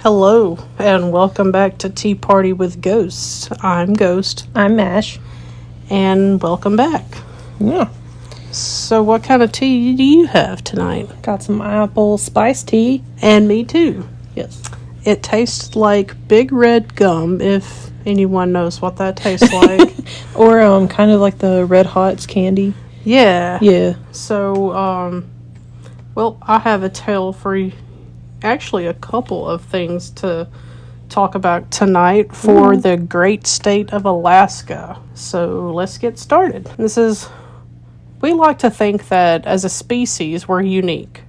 Hello, and welcome back to Tea Party with Ghosts. I'm Ghost. I'm Mash. And welcome back. Yeah. So what kind of tea do you have tonight? Got some apple spice tea. And me too. Yes. It tastes like Big Red gum, if anyone knows what that tastes like. Or kind of like the Red Hots candy. Yeah. Yeah. So, well, I have a tale for you. Actually, a couple of things to talk about tonight for the great state of Alaska. So let's get started. We like to think that as a species we're unique,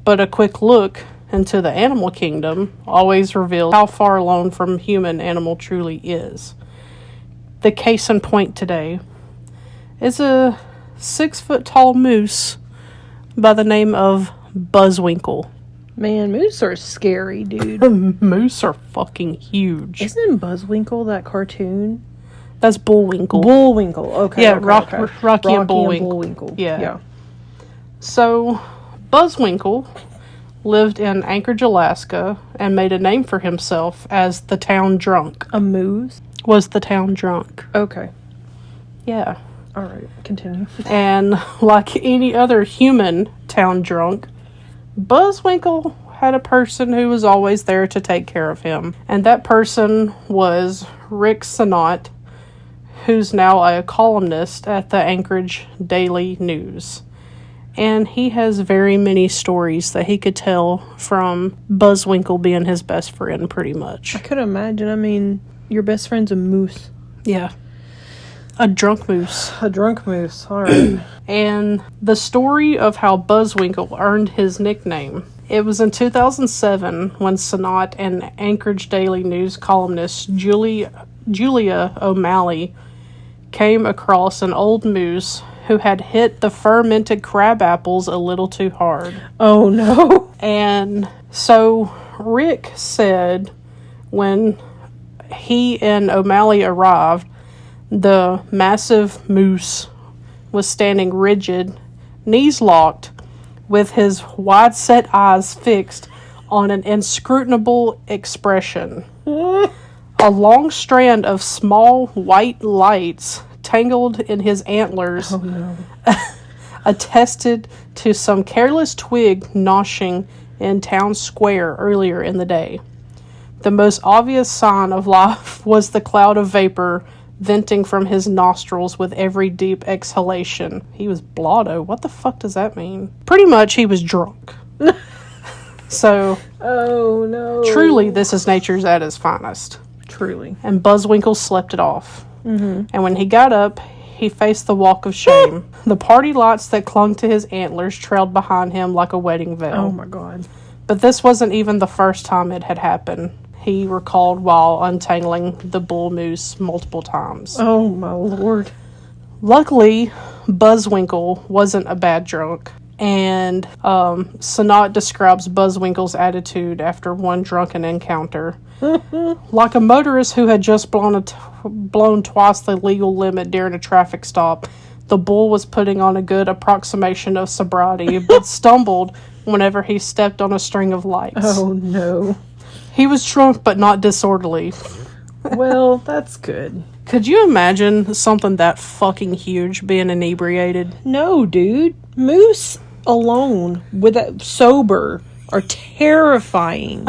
but a quick look into the animal kingdom always reveals how far alone from human animal truly is. The case in point today is a 6-foot-tall moose by the name of Buzzwinkle. Man, moose are scary, dude. Moose are fucking huge. Isn't Buzzwinkle that cartoon? That's Bullwinkle. Bullwinkle. Okay. Yeah, okay, Rocky and and Bullwinkle. Bullwinkle. Yeah. So, Buzzwinkle lived in Anchorage, Alaska, and made a name for himself as the town drunk. A moose? Was the town drunk. Okay. Yeah. All right. Continue. And like any other human town drunk, Buzzwinkle had a person who was always there to take care of him. And that person was Rick Sonat, who's now a columnist at the Anchorage Daily News. And he has very many stories that he could tell from Buzzwinkle being his best friend, pretty much. I could imagine. I mean, your best friend's a moose. Yeah. A drunk moose. A drunk moose. All right. And the story of how Buzzwinkle earned his nickname. It was in 2007 when Sonat and Anchorage Daily News columnist Julia O'Malley came across an old moose who had hit the fermented crab apples a little too hard. Oh, no. And so Rick said when he and O'Malley arrived, the massive moose was standing rigid, knees locked, with his wide-set eyes fixed on an inscrutable expression. A long strand of small white lights tangled in his antlers attested to some careless twig noshing in town square earlier in the day. The most obvious sign of life was the cloud of vapor venting from his nostrils with every deep exhalation. He was blotto. What the fuck does that mean? Pretty much he was drunk. So, Oh, no. truly, this is nature's at its finest. Truly. And Buzzwinkle slept it off. And when he got up, he faced the walk of shame. The party lights that clung to his antlers trailed behind him like a wedding veil. Oh, my God. But this wasn't even the first time it had happened. He recalled while untangling the bull moose multiple times. Oh, my Lord. Luckily, Buzzwinkle wasn't a bad drunk. And Sonat describes Buzzwinkle's attitude after one drunken encounter. Like a motorist who had just blown twice the legal limit during a traffic stop, the bull was putting on a good approximation of sobriety, but stumbled whenever he stepped on a string of lights. Oh, no. He was drunk, but not disorderly. Well, that's good. Could you imagine something that fucking huge being inebriated? No, dude. Moose alone, with that sober, are terrifying.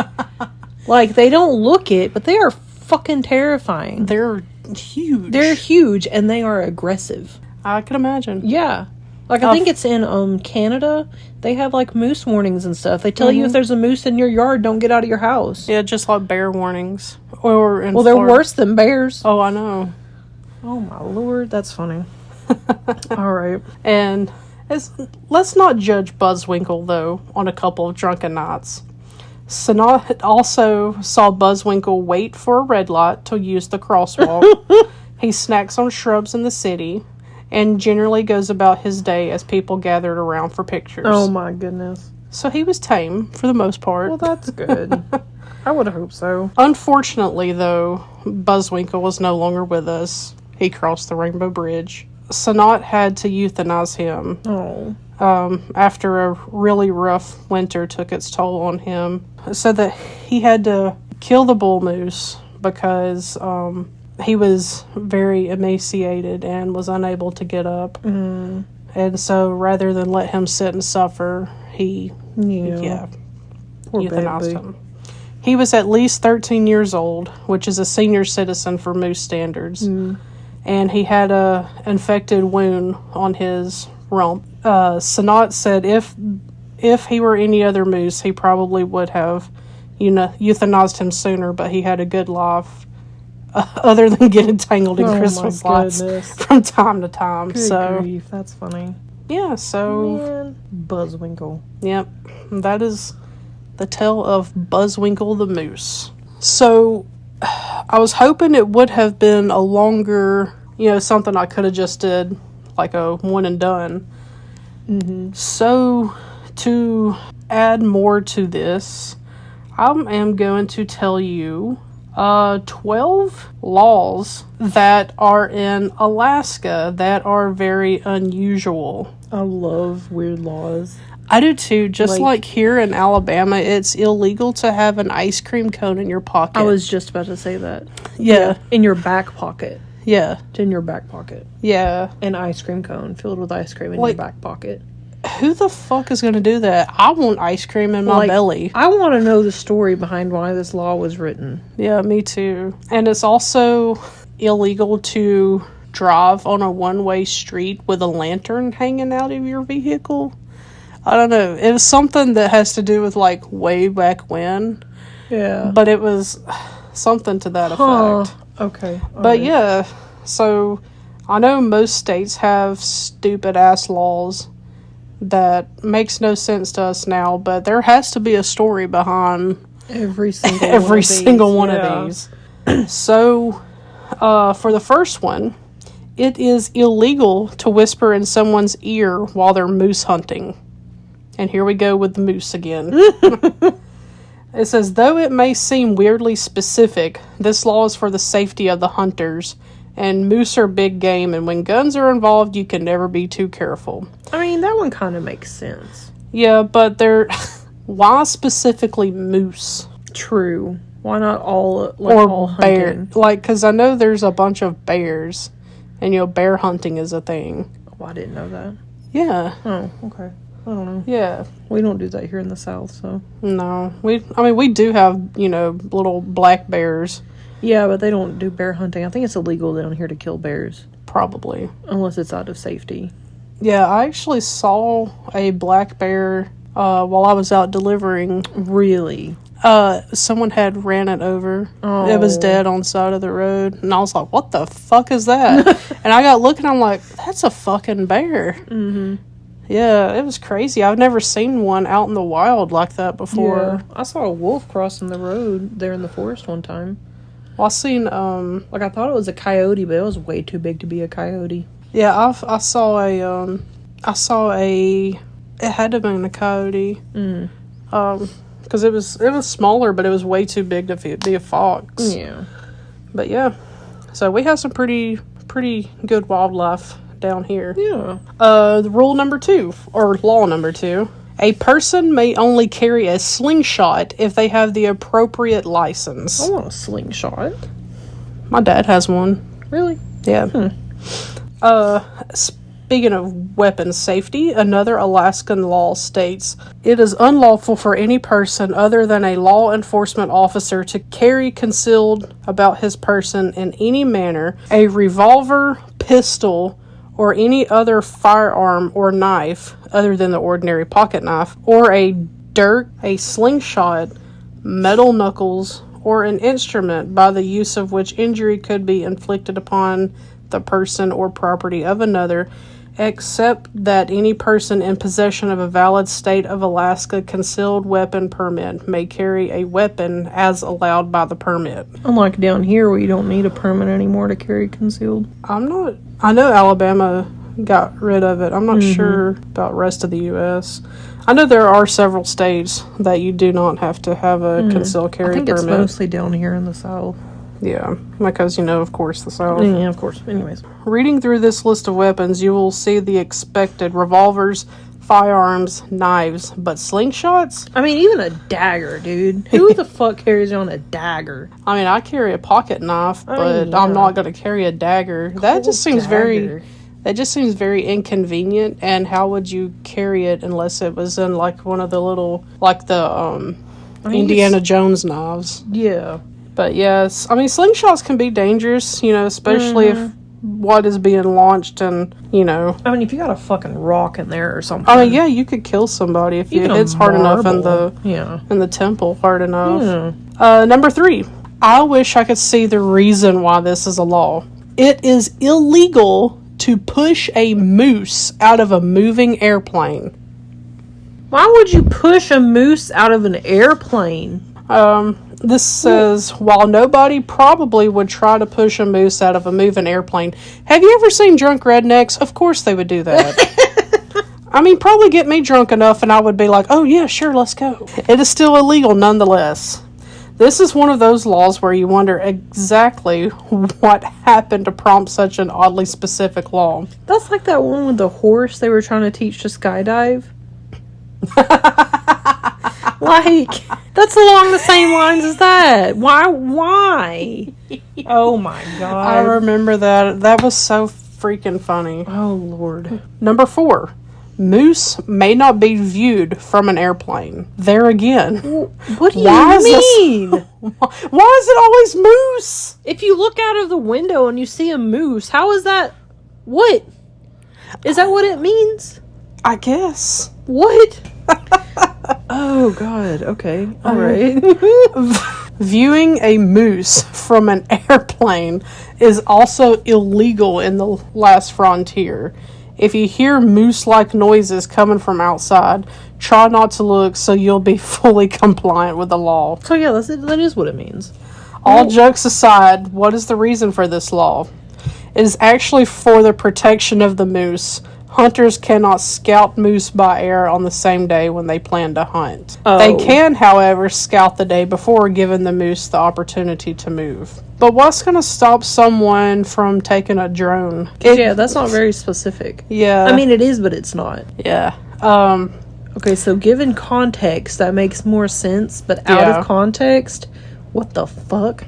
Like, they don't look it, but they are fucking terrifying. They're huge. They're huge, and they are aggressive. I can imagine. Yeah. Like, I think it's in Canada. They have, like, moose warnings and stuff. They tell you if there's a moose in your yard, don't get out of your house. Yeah, just like bear warnings. Or in they're Florida. worse than bears. Oh, I know. Oh, my Lord. That's funny. All right. And let's not judge Buzzwinkle, though, on a couple of drunken nights. Sonat also saw Buzzwinkle wait for a red light to use the crosswalk. He snacks on shrubs in the city and generally goes about his day as people gathered around for pictures. Oh, my goodness. So he was tame, for the most part. Well, that's good. I would hope so. Unfortunately, though, Buzzwinkle was no longer with us. He crossed the Rainbow Bridge. Sonat had to euthanize him. Oh. after a really rough winter took its toll on him. It said that he had to kill the bull moose because he was very emaciated and was unable to get up. Mm. And so rather than let him sit and suffer, he Poor euthanized baby. him. He was at least 13 years old, which is a senior citizen for moose standards. Mm. And he had a infected wound on his rump. Sanat said if he were any other moose, he probably would have euthanized him sooner, but he had a good life other than getting tangled in Christmas lights from time to time. Good grief, that's funny. Yeah, so... Man, Buzzwinkle. Yep, that is the tale of Buzzwinkle the moose. So, I was hoping it would have been a longer, something I could have just did, like a one and done. Mm-hmm. So, to add more to this, I am going to tell you 12 laws that are in Alaska that are very unusual. I love weird laws. I do too. Just like here in Alabama, it's illegal to have an ice cream cone in your pocket. I was just about to say that. Yeah. In your back pocket. Yeah. It's in your back pocket. Yeah. An ice cream cone filled with ice cream in your back pocket. Who the fuck is going to do that? I want ice cream in my belly. I want to know the story behind why this law was written. Yeah, me too. And it's also illegal to drive on a one-way street with a lantern hanging out of your vehicle. I don't know. It was something that has to do with, like, way back when. Yeah. But it was something to that effect. Okay. But yeah, so I know most states have stupid-ass laws that makes no sense to us now, but there has to be a story behind every single one of these. So, for the first one, it is illegal to whisper in someone's ear while they're moose hunting. And here we go with the moose again. It says, though it may seem weirdly specific, this law is for the safety of the hunters. And moose are big game, and when guns are involved, you can never be too careful. I mean, that one kind of makes sense. Yeah, but why specifically moose? True. Why not all, all bear? Like, because I know there's a bunch of bears, and, bear hunting is a thing. Oh, I didn't know that. Yeah. Oh, okay. I don't know. Yeah. We don't do that here in the South, so. No. We do have, little black bears. Yeah, but they don't do bear hunting. I think it's illegal down here to kill bears. Probably. Unless it's out of safety. Yeah, I actually saw a black bear while I was out delivering. Really? Someone had ran it over. Oh. It was dead on the side of the road. And I was like, what the fuck is that? And I got looking, I'm like, that's a fucking bear. Mm-hmm. Yeah, it was crazy. I've never seen one out in the wild like that before. Yeah. I saw a wolf crossing the road there in the forest one time. Well, I seen, I thought it was a coyote, but it was way too big to be a coyote. Yeah, I saw it had to have been a coyote. Mm. Because it was smaller, but it was way too big to be a fox. Yeah. But yeah, so we have some pretty good wildlife down here. Yeah. The rule number 2, or law number 2. A person may only carry a slingshot if they have the appropriate license. I want a slingshot. My dad has one. Really? Yeah. Speaking of weapons safety, another Alaskan law states, it is unlawful for any person other than a law enforcement officer to carry concealed about his person in any manner a revolver, pistol, or any other firearm or knife other than the ordinary pocket knife, or a dirk, a slingshot, metal knuckles, or an instrument by the use of which injury could be inflicted upon the person or property of another, except that any person in possession of a valid state of Alaska concealed weapon permit may carry a weapon as allowed by the permit. Unlike down here where you don't need a permit anymore to carry concealed. I know Alabama got rid of it. I'm not sure about the rest of the U.S. I know there are several states that you do not have to have a concealed carry permit. I think it's mostly down here in the South. Yeah, because, of course, the South. Yeah, of course. Anyways. Reading through this list of weapons, you will see the expected revolvers, firearms, knives, but slingshots? I mean, even a dagger, dude. Who the fuck carries on a dagger? I mean, I carry a pocket knife, but yeah. I'm not going to carry a dagger. That just seems dagger. very inconvenient. And how would you carry it unless it was in like one of the little, like the Indiana Jones knives? Yeah. But yes, I mean, slingshots can be dangerous, you know, especially if what is being launched and, you know. I mean, if you got a fucking rock in there or something. I mean, yeah, you could kill somebody if it hits hard enough in the temple hard enough. Yeah. Number 3. I wish I could see the reason why this is a law. It is illegal to push a moose out of a moving airplane. Why would you push a moose out of an airplane? This says, while nobody probably would try to push a moose out of a moving airplane. Have you ever seen drunk rednecks? Of course they would do that. I mean, probably get me drunk enough and I would be like, oh yeah, sure, let's go. It is still illegal nonetheless. This is one of those laws where you wonder exactly what happened to prompt such an oddly specific law. That's like that one with the horse they were trying to teach to skydive. Like, that's along the same lines as that. Why? Oh my god. I remember that. That was so freaking funny. Oh lord. Number 4. Moose may not be viewed from an airplane. There again. What do you mean? Why is it always moose? If you look out of the window and you see a moose, how is that? What? Is that what it means? I guess. What? Oh god. Okay. All right. Viewing a moose from an airplane is also illegal in the last frontier. If you hear moose-like noises coming from outside, try not to look so you'll be fully compliant with the law. So yeah, that is what it means. All jokes aside, what is the reason for this law? It is actually for the protection of the moose. Hunters cannot scout moose by air on the same day when they plan to hunt. Oh. They can, however, scout the day before, giving the moose the opportunity to move. But what's going to stop someone from taking a drone? Yeah, that's not very specific. Yeah. I mean, it is, but it's not. Yeah. Okay, so given context, that makes more sense, but out of context, what the fuck?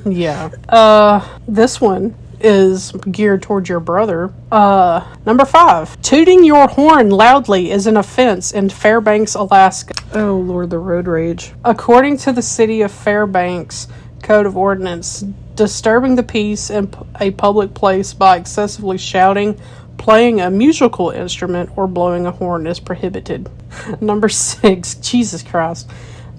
Yeah. This one is geared towards your brother. Number 5. Tooting your horn loudly is an offense in Fairbanks, Alaska. Oh, Lord, the road rage. According to the City of Fairbanks Code of Ordinance, disturbing the peace in a public place by excessively shouting, playing a musical instrument, or blowing a horn is prohibited. Number 6. Jesus Christ.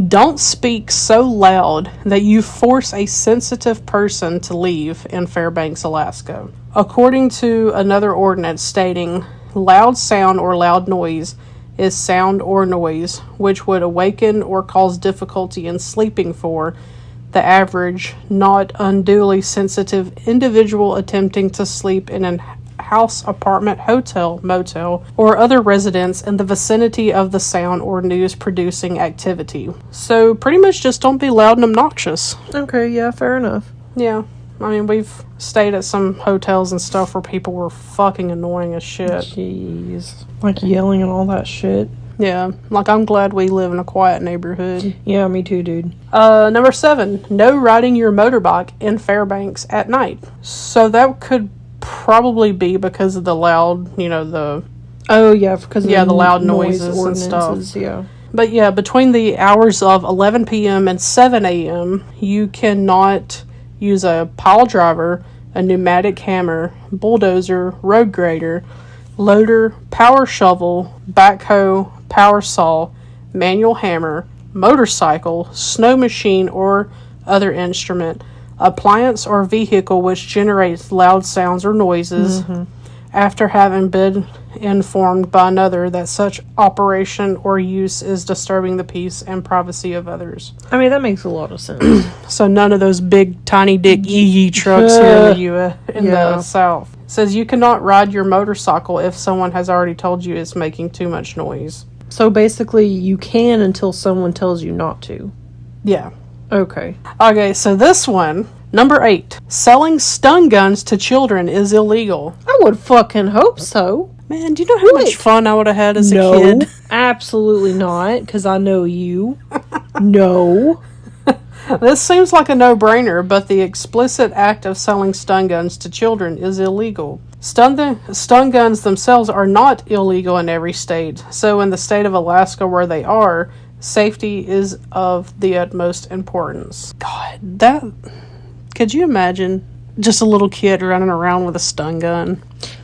Don't speak so loud that you force a sensitive person to leave in Fairbanks, Alaska. According to another ordinance stating, loud sound or loud noise is sound or noise which would awaken or cause difficulty in sleeping for the average, not unduly sensitive individual attempting to sleep in an house, apartment, hotel, motel, or other residence in the vicinity of the sound or news producing activity. So pretty much just don't be loud and obnoxious. Okay, yeah, fair enough. Yeah. I mean, we've stayed at some hotels and stuff where people were fucking annoying as shit. Jeez. Like yelling and all that shit. Yeah. Like, I'm glad we live in a quiet neighborhood. Yeah, me too, dude. Number 7. No riding your motorbike in Fairbanks at night. So that could probably be because of the loud, the... Oh, yeah, because of the loud noises and stuff. Yeah. But yeah, between the hours of 11 p.m. and 7 a.m., you cannot use a pile driver, a pneumatic hammer, bulldozer, road grader, loader, power shovel, backhoe, power saw, manual hammer, motorcycle, snow machine, or other instrument, appliance or vehicle which generates loud sounds or noises after having been informed by another that such operation or use is disturbing the peace and privacy of others. I mean, that makes a lot of sense. So none of those big tiny dick yee trucks here in the U.S. the South. It says you cannot ride your motorcycle if someone has already told you it's making too much noise. So basically, you can until someone tells you not to. Yeah. Okay. Okay, so this one, number 8. Selling stun guns to children is illegal. I would fucking hope so. Man, do you know how much fun I would have had as a kid? Absolutely not, because I know you. No. This seems like a no-brainer, but the explicit act of selling stun guns to children is illegal. Stun guns themselves are not illegal in every state, so in the state of Alaska where they are, safety is of the utmost importance. God, that... Could you imagine just a little kid running around with a stun gun?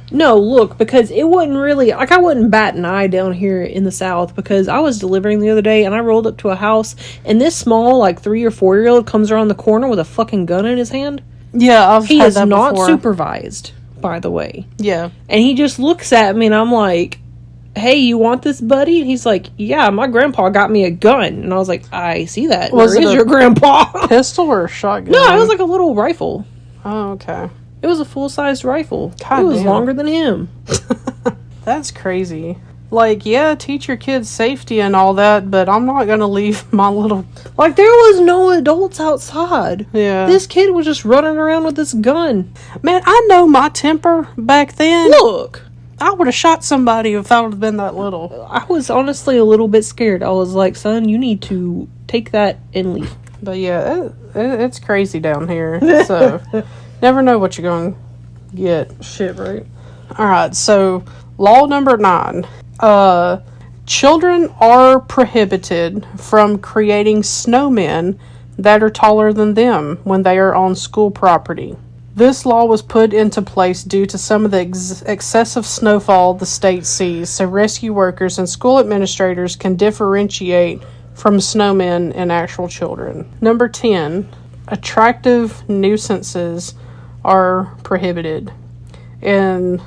No, look, because it wouldn't really... Like, I wouldn't bat an eye down here in the South, because I was delivering the other day, and I rolled up to a house, and this small, like, 3 or 4-year-old comes around the corner with a fucking gun in his hand. Yeah, He is not supervised, by the way. Yeah. And he just looks at me, and I'm like, hey, you want this, buddy? And he's like, yeah, my grandpa got me a gun. And I was like, I see that. Where is your grandpa? Pistol or a shotgun? No, it was like a little rifle. Oh, okay. It was a full-sized rifle. God it was damn. longer than him. That's crazy. Like, yeah, teach your kids safety and all that, but I'm not going to leave my little... Like, there was no adults outside. Yeah. This kid was just running around with this gun. Man, I know my temper back then. Look. I would have shot somebody if I would have been that little. I was honestly a little bit scared. I was like, son, you need to take that and leave. But yeah, it's crazy down here. So, never know what you're going to get. Shit, right? Alright, so, law number 9. Children are prohibited from creating snowmen that are taller than them when they are on school property. This law was put into place due to some of the excessive snowfall the state sees, so rescue workers and school administrators can differentiate from snowmen and actual children. Number 10, attractive nuisances are prohibited. In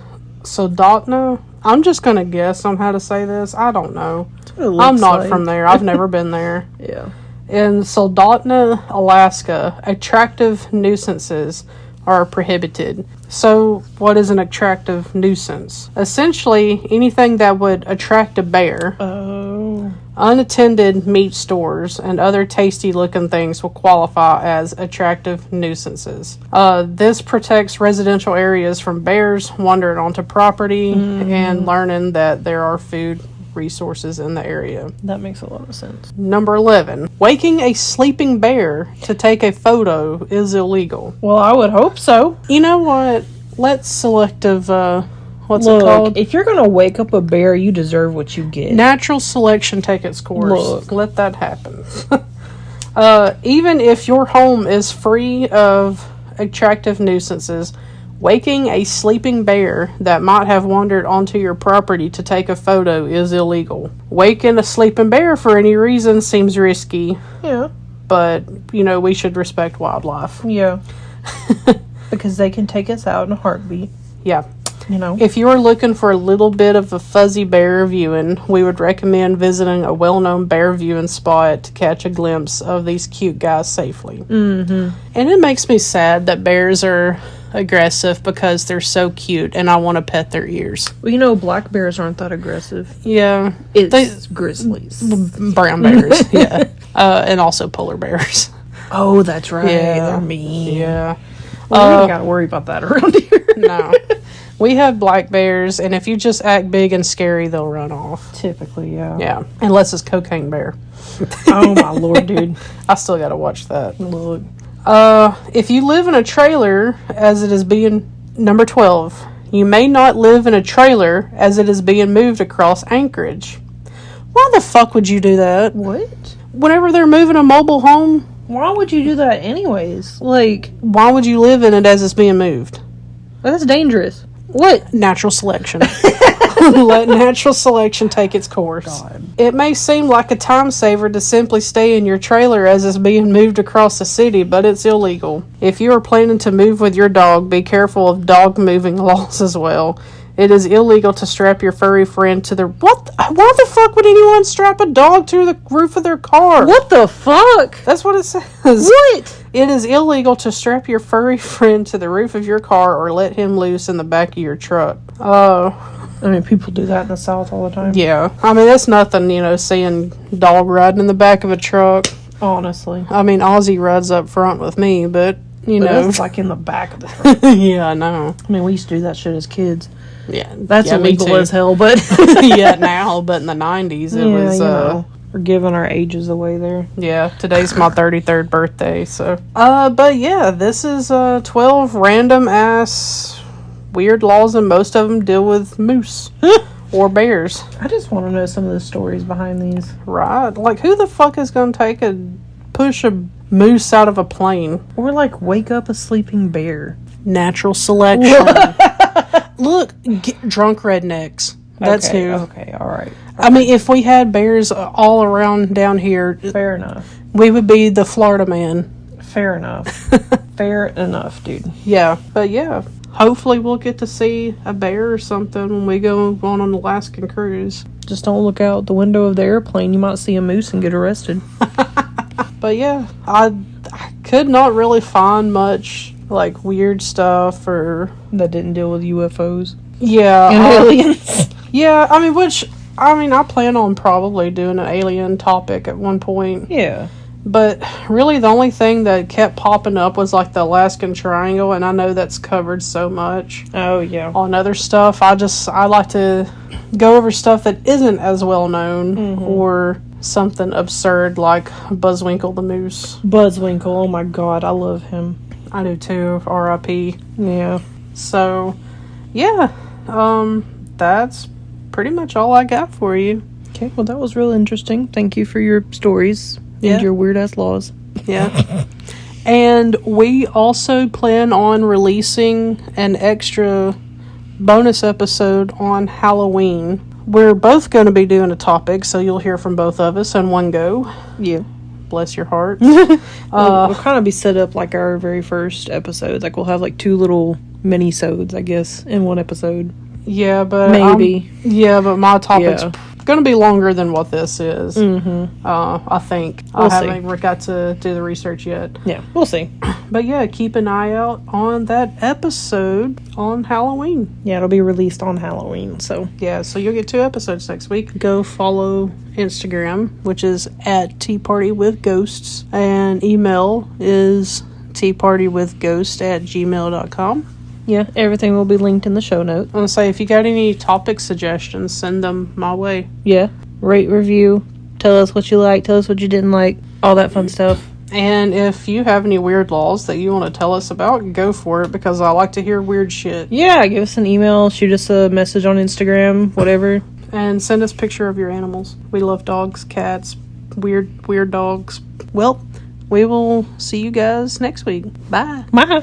Soldotna, I'm just going to guess on how to say this. I don't know. I'm not from there. I've never been there. Yeah. In Soldotna, Alaska, attractive nuisances are prohibited. So, what is an attractive nuisance? Essentially, anything that would attract a bear. Oh. Unattended meat stores and other tasty-looking things will qualify as attractive nuisances. This protects residential areas from bears wandering onto property and learning that there are food resources in the area. That makes a lot of sense. Number 11. Waking a sleeping bear to take a photo is illegal. Well, I would hope so. You know what? Let's selective, what's Look, it called? if you're going to wake up a bear, you deserve what you get. Natural selection take its course. Look. Let that happen. Even if your home is free of attractive nuisances, waking a sleeping bear that might have wandered onto your property to take a photo is illegal. Waking a sleeping bear for any reason seems risky. Yeah. But, you know, we should respect wildlife. Yeah. Because they can take us out in a heartbeat. Yeah. You know? If you are looking for a little bit of a fuzzy bear viewing, we would recommend visiting a well-known bear viewing spot to catch a glimpse of these cute guys safely. Mm-hmm. And it makes me sad that bears are aggressive because they're so cute and I want to pet their ears. Well, you know, black bears aren't that aggressive. Yeah. It's grizzlies. Brown bears, yeah. And also polar bears. Oh, that's right. Yeah. They're mean. Yeah. Well, we don't got to worry about that around here. No. We have black bears, and if you just act big and scary, they'll run off. Typically, yeah. Yeah. Unless it's Cocaine Bear. Oh, my Lord, dude. I still got to watch that. Look. If you live in a trailer, as it is being... Number 12. You may not live in a trailer as it is being moved across Anchorage. Why the fuck would you do that? What? Whenever they're moving a mobile home, Why would you do that anyways? Like, why would you live in it as it's being moved? that's dangerous. What? Natural selection. Let natural selection take its course. God. It may seem like a time saver to simply stay in your trailer as it's being moved across the city, but it's illegal. If you are planning to move with your dog, be careful of dog moving laws as well. It is illegal to strap your furry friend to the... Why the fuck would anyone strap a dog to the roof of their car? What the fuck? That's what it says. What? It is illegal to strap your furry friend to the roof of your car or let him loose in the back of your truck. I mean, people do that in the South all the time. Yeah. I mean, that's nothing, you know, seeing dog riding in the back of a truck. Honestly. I mean, Ozzy rides up front with me, but, You know, it's like in the back of the truck. Yeah, I know. I mean, we used to do that shit as kids. Yeah, That's me illegal too. as hell, but Yeah, now, but in the 90s it was you know, we're giving our ages away there. yeah, today's my 33rd birthday, so but yeah, this is 12 random ass weird laws, and most of them deal with moose or bears. I just want to know some of the stories behind these. Right? Like, who the fuck is gonna push a moose out of a plane? Or like wake up a sleeping bear. Natural selection. Look, drunk rednecks. That's okay, who. Okay, all right. I mean, if we had bears all around down here, Fair enough. we would be the Florida man. Fair enough. Fair enough, dude. Yeah, but yeah, hopefully we'll get to see a bear or something when we go on an Alaskan cruise. Just don't look out the window of the airplane. You might see a moose and get arrested. But yeah, I could not really find much like weird stuff or That didn't deal with UFOs. yeah, And aliens. yeah. I mean, I plan on probably doing an alien topic at one point. Yeah. But really, the only thing that kept popping up was like the Alaskan Triangle, and I know that's covered so much Oh, yeah. on other stuff. I like to go over stuff that isn't as well known or something absurd like Buzzwinkle the moose. Buzzwinkle. Oh, my God. I love him. I do too. R.I.P. Yeah. So, yeah, that's pretty much all I got for you. Okay, well, that was real interesting. Thank you for your stories Yeah. and your weird-ass laws. Yeah. And we also plan on releasing an extra bonus episode on Halloween. We're both going to be doing a topic, so you'll hear from both of us in one go. Yeah. Bless your heart. We'll kind of be set up like our very first episodes. Like, we'll have like 2 little mini-sodes, I guess, in one episode. Yeah, but Maybe. but my topic's Yeah. going to be longer than what this is. Mm-hmm. I think. We'll I see. haven't got to do the research yet. Yeah, we'll see. But yeah, keep an eye out on that episode on Halloween. Yeah, it'll be released on Halloween, so. Yeah, so you'll get 2 episodes next week. Go follow Instagram, which is at Tea Party with Ghosts, and email is teapartywithghost@gmail.com. Yeah, everything will be linked in the show notes. I'm gonna say, if you got any topic suggestions, send them my way. Yeah, rate, review, tell us what you like, tell us what you didn't like, all that fun stuff. And if you have any weird laws that you want to tell us about, go for it, because I like to hear weird shit. Yeah, give us an email, shoot us a message on Instagram, whatever. And send us a picture of your animals. We love dogs, cats, weird dogs. Well, we will see you guys next week. Bye. Bye.